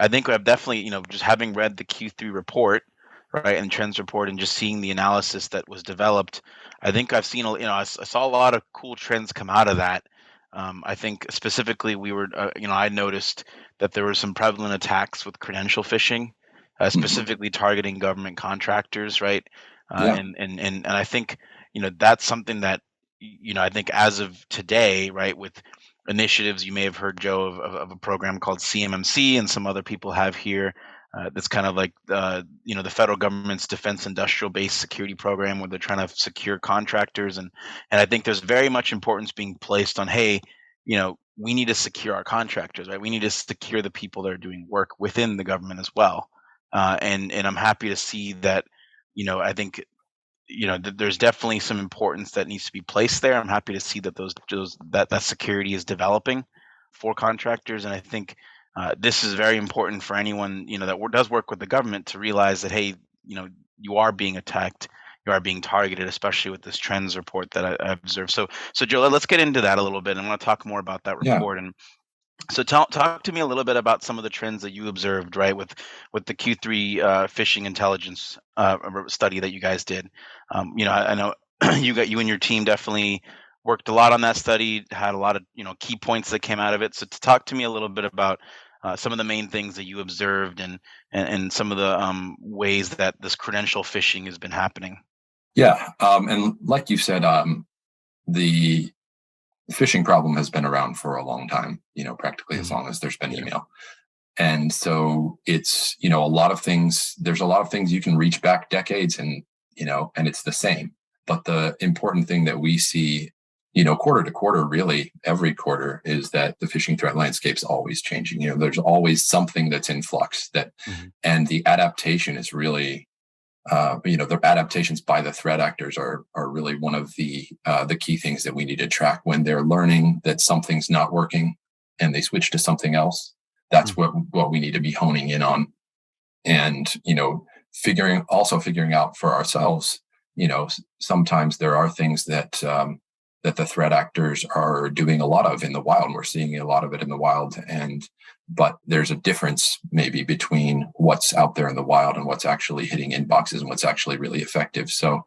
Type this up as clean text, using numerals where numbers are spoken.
I think I've definitely, just having read the Q3 report, right, and trends report, and just seeing the analysis that was developed, I think I've seen, I saw a lot of cool trends come out of that. I think specifically I noticed that there were some prevalent attacks with credential phishing, Mhm. specifically targeting government contractors, right? Yeah. And I think, that's something that, I think as of today, right, with initiatives. You may have heard, Joe, of a program called CMMC, and some other people have here. That's kind of like the federal government's defense industrial base security program, where they're trying to secure contractors, and I think there's very much importance being placed on, hey, we need to secure our contractors, right? We need to secure the people that are doing work within the government as well. And I'm happy to see that. I think there's definitely some importance that needs to be placed there. I'm happy to see that that security is developing for contractors, and I think this is very important for anyone that does work with the government to realize that, hey, you are being attacked, you are being targeted, especially with this trends report that I observed. So Joe, let's get into that a little bit. I want to talk more about that Yeah. report. And so talk to me a little bit about some of the trends that you observed, right, with the Q3 phishing intelligence study that you guys did. I know you and your team definitely worked a lot on that study, had a lot of key points that came out of it. So to talk to me a little bit about some of the main things that you observed, and some of the ways that this credential phishing has been happening. Yeah. And like you said, the phishing problem has been around for a long time, practically as Mhm. long as there's been Yeah. email. And so it's, a lot of things, there's a lot of things you can reach back decades and, and it's the same. But the important thing that we see, quarter to quarter, really every quarter, is that the phishing threat landscape's always changing. There's always something that's in flux Mhm. and the adaptation is really, the adaptations by the threat actors are really one of the key things that we need to track when they're learning that something's not working and they switch to something else. That's Mhm. what we need to be honing in on, and figuring out for ourselves. Sometimes there are things that the threat actors are doing a lot of in the wild, and we're seeing a lot of it in the wild, but there's a difference maybe between what's out there in the wild and what's actually hitting inboxes and what's actually really effective. So